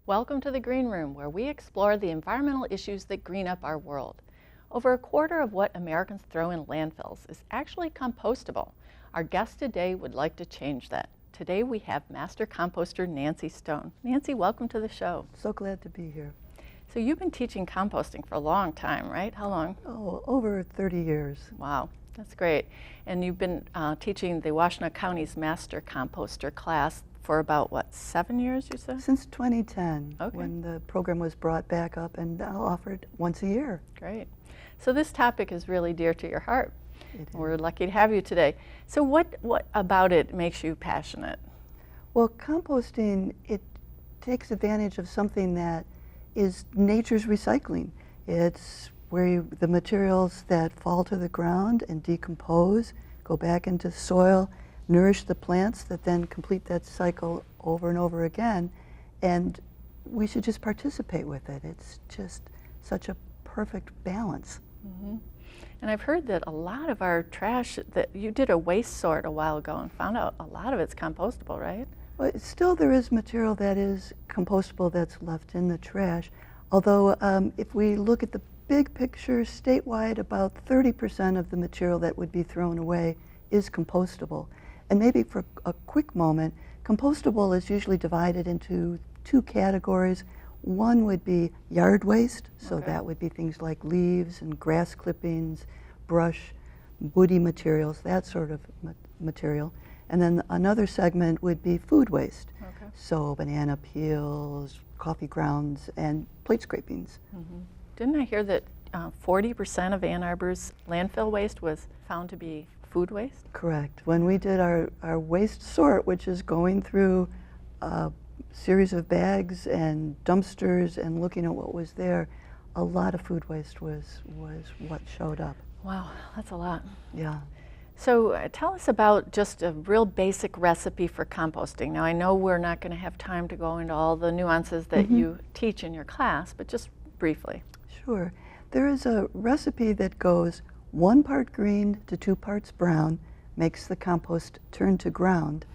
Welcome to the Green Room, where we explore the environmental issues that green up our world. Over a quarter of what Americans throw in landfills is actually compostable. Our guest today would like to change that. Today we have Master Composter Nancy Stone. Nancy, welcome to the show. So glad to be here. So you've been teaching composting for a long time, right? How long? Oh, over 30 years. Wow, that's great. And you've been teaching the Washtenaw County's Master Composter class for about, what, 7 years, you said? Since 2010, Okay. when the program was brought back up and now offered once a year. Great. So this topic is really dear to your heart. It is. We're lucky to have you today. So what about it makes you passionate? Well, composting, it takes advantage of something that is nature's recycling. It's where the materials that fall to the ground and decompose, go back into soil, nourish the plants that then complete that cycle over and over again. And we should just participate with it. It's just such a perfect balance. Mm-hmm. And I've heard that a lot of our trash, that you did a waste sort a while ago and found out a lot of it's compostable, right? Well, still there is material that is compostable that's left in the trash. Although if we look at the big picture statewide, about 30% of the material that would be thrown away is compostable. And maybe for a quick moment, compostable is usually divided into two categories. One would be yard waste, so that would be things like leaves and grass clippings, brush, woody materials, that sort of material. And then another segment would be food waste, so banana peels, coffee grounds, and plate scrapings. Mm-hmm. Didn't I hear that 40% of Ann Arbor's landfill waste was found to be food waste? Correct. When we did our waste sort, which is going through a series of bags and dumpsters and looking at what was there, a lot of food waste was what showed up. Wow, that's a lot. Yeah. So tell us about just a real basic recipe for composting. Now I know we're not going to have time to go into all the nuances that you teach in your class, but just briefly. Sure. There is a recipe that goes 1 part green to 2 parts brown, makes the compost turn to ground.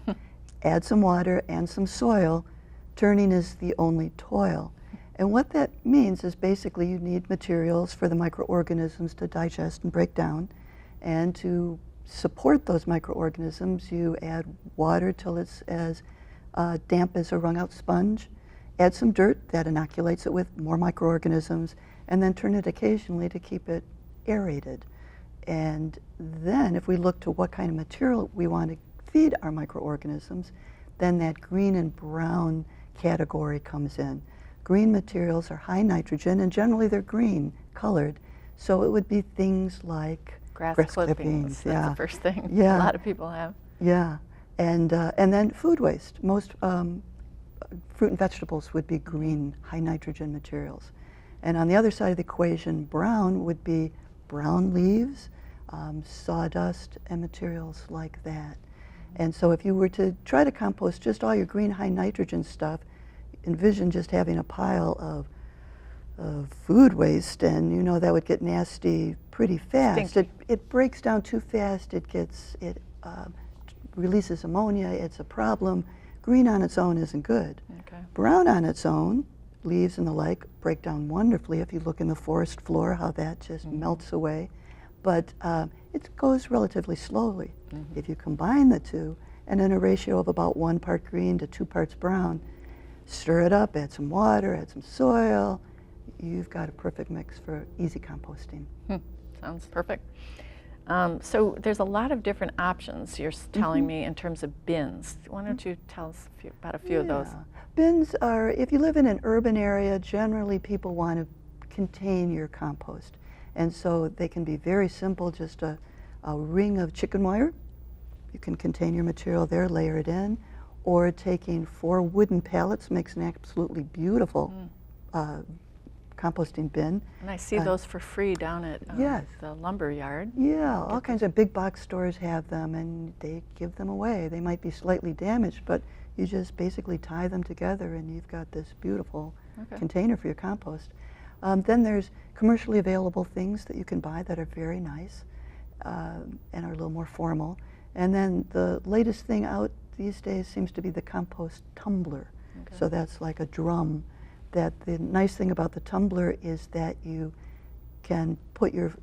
Add some water and some soil. Turning is the only toil. And what that means is basically you need materials for the microorganisms to digest and break down. And to support those microorganisms, you add water till it's as damp as a wrung out sponge. Add some dirt that inoculates it with more microorganisms, and then turn it occasionally to keep it aerated. And then if we look to what kind of material we want to feed our microorganisms, then that green and brown category comes in. Green materials are high nitrogen, and generally they're green colored, so it would be things like Grass clippings. That's the first thing a lot of people have. Yeah, and then food waste. Most fruit and vegetables would be green, high nitrogen materials. And on the other side of the equation, brown would be brown leaves, sawdust, and materials like that. And so if you were to try to compost just all your green, high nitrogen stuff, envision just having a pile of food waste, and you know that would get nasty pretty fast. It breaks down too fast. It releases ammonia. It's a problem. Green on its own isn't good. Okay. Brown on its own, leaves and the like, break down wonderfully. If you look in the forest floor, how that just melts away. But it goes relatively slowly. If you combine the two, and in a ratio of about 1 part green to 2 parts brown, stir it up, add some water, add some soil, you've got a perfect mix for easy composting. Sounds perfect. So there's a lot of different options you're telling me in terms of bins. Why don't you tell us about a few of those? Bins are, if you live in an urban area, generally people want to contain your compost. And so they can be very simple, just a ring of chicken wire. You can contain your material there, layer it in. Or taking 4 wooden pallets makes an absolutely beautiful composting bin. And I see those for free down at the lumber yard. Yeah, all kinds of big box stores have them, and they give them away. They might be slightly damaged, but you just basically tie them together and you've got this beautiful container for your compost. Then there's commercially available things that you can buy that are very nice and are a little more formal. And then the latest thing out these days seems to be the compost tumbler. So that's like a drum, that the nice thing about the tumbler is that you can put your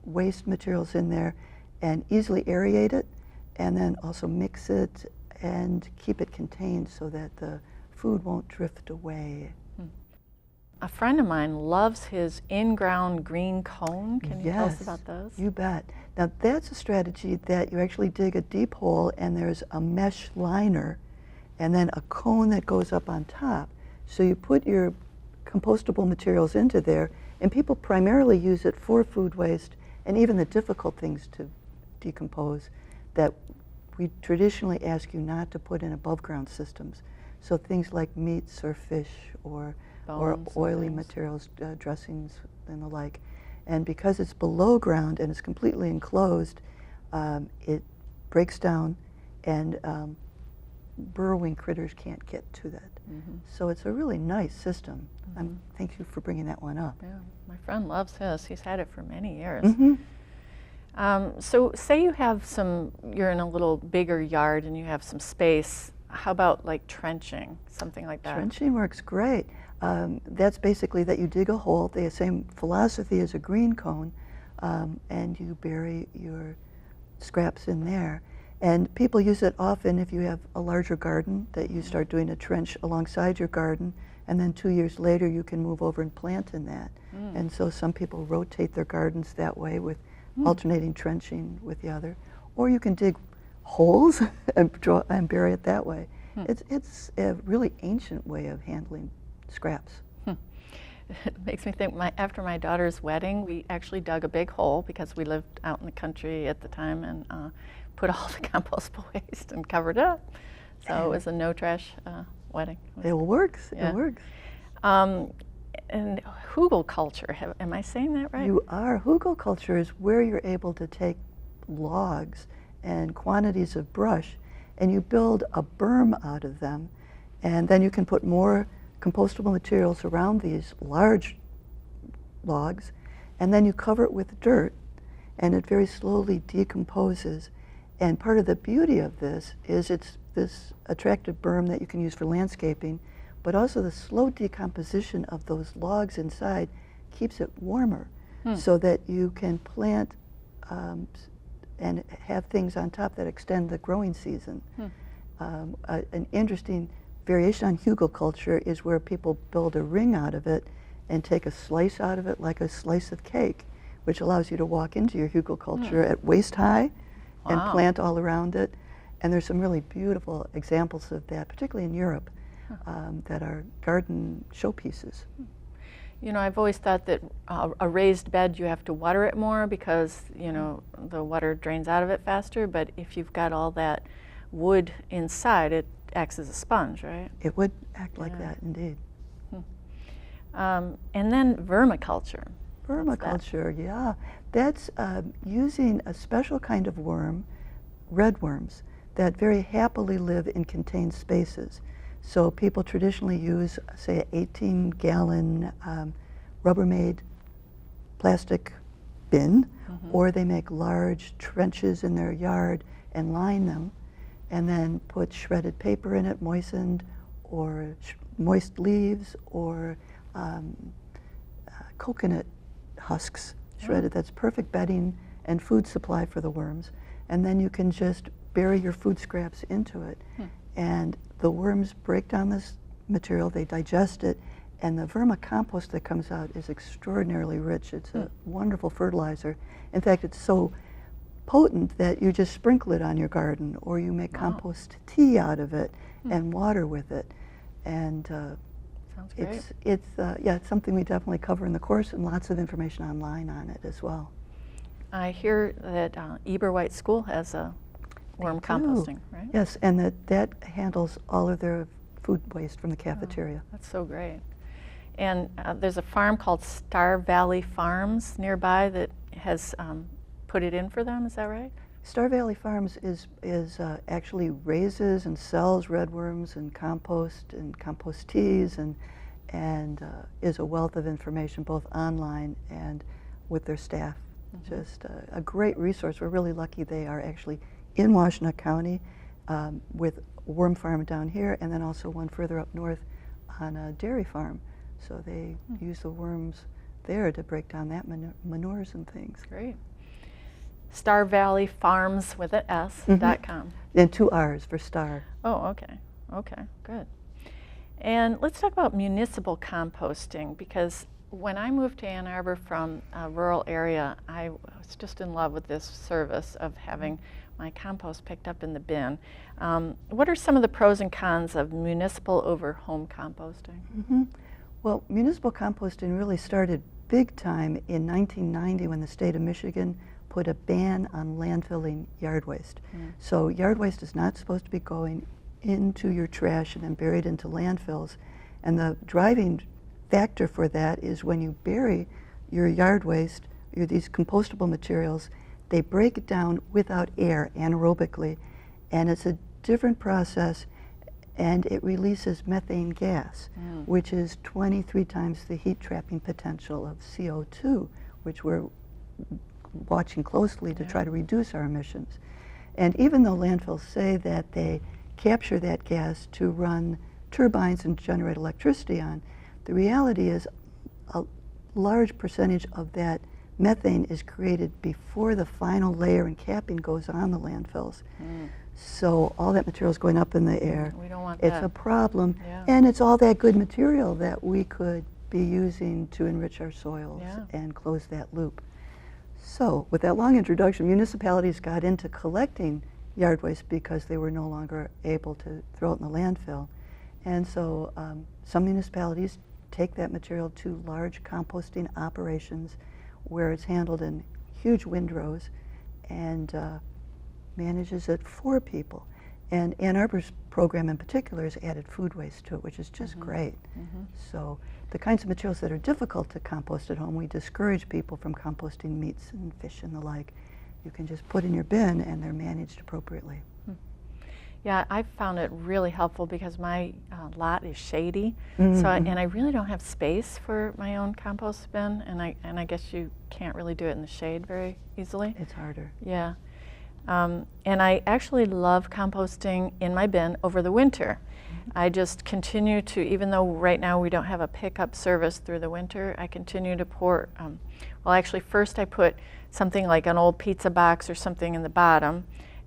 waste materials in there and easily aerate it, and then also mix it and keep it contained so that the food won't drift away. A friend of mine loves his in-ground green cone. Can you tell us Yes, about those? you bet. Now that's a strategy that you actually dig a deep hole and there's a mesh liner and then a cone that goes up on top. So you put your compostable materials into there, and people primarily use it for food waste and even the difficult things to decompose that we traditionally ask you not to put in above ground systems. So things like meats or fish or oily materials, dressings and the like. And because it's below ground and it's completely enclosed, it breaks down and burrowing critters can't get to that. So it's a really nice system. Thank you for bringing that one up. Yeah, my friend loves his. He's had it for many years. So say you're in a little bigger yard and you have some space. How about like trenching, something like that? Trenching works great. That's basically that you dig a hole, the same philosophy as a green cone, and you bury your scraps in there. And people use it often if you have a larger garden, that you start doing a trench alongside your garden, and then 2 years later you can move over and plant in that. And so some people rotate their gardens that way with alternating trenching with the other. Or you can dig holes and bury it that way. It's a really ancient way of handling scraps. It makes me think, after my daughter's wedding, we actually dug a big hole because we lived out in the country at the time, and put all the compostable waste and covered it up. So it was a no trash wedding. It works. Yeah. It works. And Vericulture, am I saying that right? You are. Vericulture is where you're able to take logs and quantities of brush and you build a berm out of them, and then you can put more compostable materials around these large logs, and then you cover it with dirt, and it very slowly decomposes. And part of the beauty of this is it's this attractive berm that you can use for landscaping, but also the slow decomposition of those logs inside keeps it warmer, so that you can plant and have things on top that extend the growing season. An interesting variation on Vericulture is where people build a ring out of it and take a slice out of it like a slice of cake, which allows you to walk into your Vericulture at waist high and plant all around it. And there's some really beautiful examples of that, particularly in Europe, that are garden showpieces. You know, I've always thought that a raised bed, you have to water it more because, you know, the water drains out of it faster, but if you've got all that wood inside, it acts as a sponge, right? It would act like that, indeed. And then vermiculture. Vermiculture, yeah. That's using a special kind of worm, red worms, that very happily live in contained spaces. So people traditionally use, say, an 18-gallon Rubbermaid plastic bin, or they make large trenches in their yard and line them, and then put shredded paper in it, moistened, or moist leaves, or coconut husks shredded. That's perfect bedding and food supply for the worms. And then you can just bury your food scraps into it. And the worms break down this material, they digest it, and the vermicompost that comes out is extraordinarily rich. It's a wonderful fertilizer. In fact, it's so potent that you just sprinkle it on your garden, or you make compost tea out of it and water with it. And sounds great. It's something we definitely cover in the course, and lots of information online on it as well. I hear that Eberwhite School has a worm composting, right? Yes, and that handles all of their food waste from the cafeteria. That's so great. And there's a farm called Star Valley Farms nearby that has put it in for them, is that right? Star Valley Farms is actually raises and sells redworms and compost teas and is a wealth of information both online and with their staff. Just a great resource. We're really lucky they are actually in Washtenaw County with a worm farm down here, and then also one further up north on a dairy farm. So they use the worms there to break down that manures and things. Great. Star Valley Farms with an S, .com. And 2 R's for star. Oh, okay. Okay, good. And let's talk about municipal composting, because when I moved to Ann Arbor from a rural area, I was just in love with this service of having my compost picked up in the bin. What are some of the pros and cons of municipal over home composting? Well, municipal composting really started big time in 1990 when the state of Michigan put a ban on landfilling yard waste. So yard waste is not supposed to be going into your trash and then buried into landfills. And the driving factor for that is when you bury your yard waste, these compostable materials, they break it down without air anaerobically, and it's a different process, and it releases methane gas, which is 23 times the heat trapping potential of CO2, which we're watching closely to try to reduce our emissions. And even though landfills say that they capture that gas to run turbines and generate electricity on, the reality is a large percentage of that methane is created before the final layer and capping goes on the landfills. So all that material is going up in the air. We don't want it's that. a problem. Yeah. And it's all that good material that we could be using to enrich our soils and close that loop. So with that long introduction, municipalities got into collecting yard waste because they were no longer able to throw it in the landfill. And so some municipalities take that material to large composting operations where it's handled in huge windrows and manages it for people. And Ann Arbor's program in particular has added food waste to it, which is just great. So the kinds of materials that are difficult to compost at home, we discourage people from composting meats and fish and the like. You can just put in your bin and they're managed appropriately. Yeah, I found it really helpful because my lot is shady, and I really don't have space for my own compost bin, and I guess you can't really do it in the shade very easily. It's harder. Yeah, and I actually love composting in my bin over the winter. I just continue to, even though right now we don't have a pickup service through the winter, I continue to pour, well actually first I put something like an old pizza box or something in the bottom,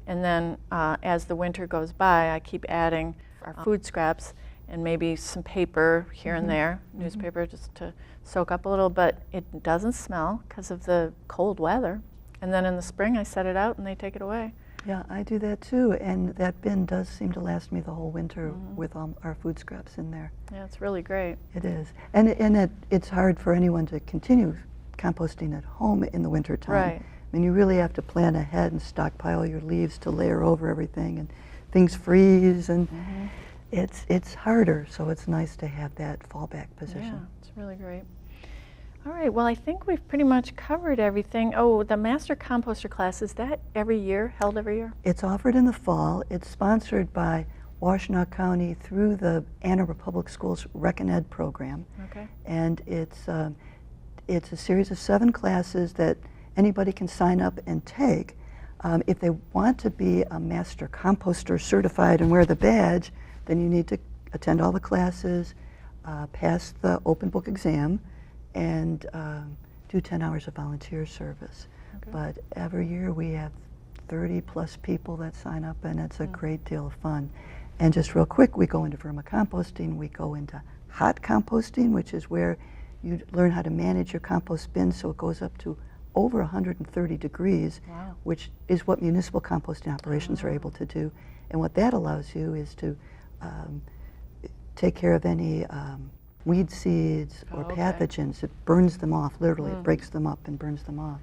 and then as the winter goes by, I keep adding our food scraps and maybe some paper here and there, newspaper, just to soak up a little, but it doesn't smell because of the cold weather. And then in the spring I set it out and they take it away. Yeah, I do that too, and that bin does seem to last me the whole winter with our food scraps in there. Yeah, it's really great. It is. And it's hard for anyone to continue composting at home in the winter time. Right. I mean, you really have to plan ahead and stockpile your leaves to layer over everything, and things freeze, and it's harder, so it's nice to have that fallback position. Yeah, it's really great. All right, well, I think we've pretty much covered everything. Oh, the Master Composter class, is that every year, held every year? It's offered in the fall. It's sponsored by Washtenaw County through the Ann Arbor Public Schools Rec and Ed program. Okay. And it's a series of 7 classes that anybody can sign up and take. If they want to be a Master Composter certified and wear the badge, then you need to attend all the classes, pass the open book exam, and do 10 hours of volunteer service. Okay. But every year we have 30 plus people that sign up, and it's a great deal of fun. And just real quick, we go into vermicomposting, we go into hot composting, which is where you learn how to manage your compost bin so it goes up to over 130 degrees, which is what municipal composting operations are able to do. And what that allows you is to take care of any weed seeds or pathogens. It burns them off, literally. It breaks them up and burns them off.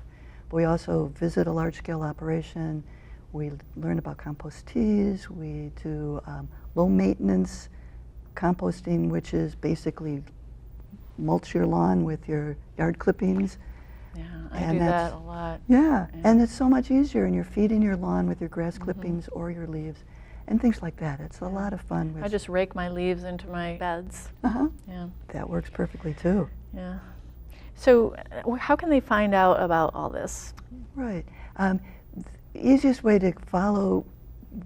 But we also visit a large-scale operation. We learn about compost teas. We do low-maintenance composting, which is basically mulch your lawn with your yard clippings. Yeah, I do that a lot. Yeah, and it's so much easier, and you're feeding your lawn with your grass clippings or your leaves and things like that. It's a lot of fun. I just rake my leaves into my beds. Yeah. That works perfectly too. Yeah. So how can they find out about all this? Right. The easiest way to follow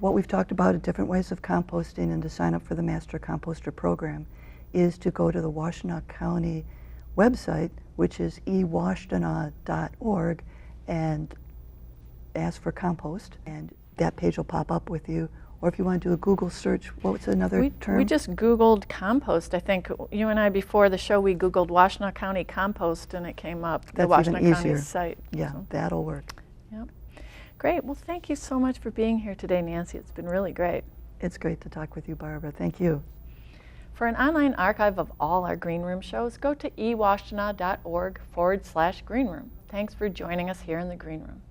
what we've talked about at different ways of composting and to sign up for the Master Composter program is to go to the Washtenaw County website, which is ewashtenaw.org, and ask for compost, and that page will pop up with you. Or if you want to do a Google search, what's another term? We just Googled compost. I think you and I, before the show, we Googled Washtenaw County compost, and it came up, the That's even Washtenaw County easier. site. Yeah, So, that'll work. yep. Great. Well, thank you so much for being here today, Nancy. It's been really great. It's great to talk with you, Barbara. Thank you. For an online archive of all our Green Room shows, go to ewashtenaw.org/greenroom. Thanks for joining us here in the Green Room.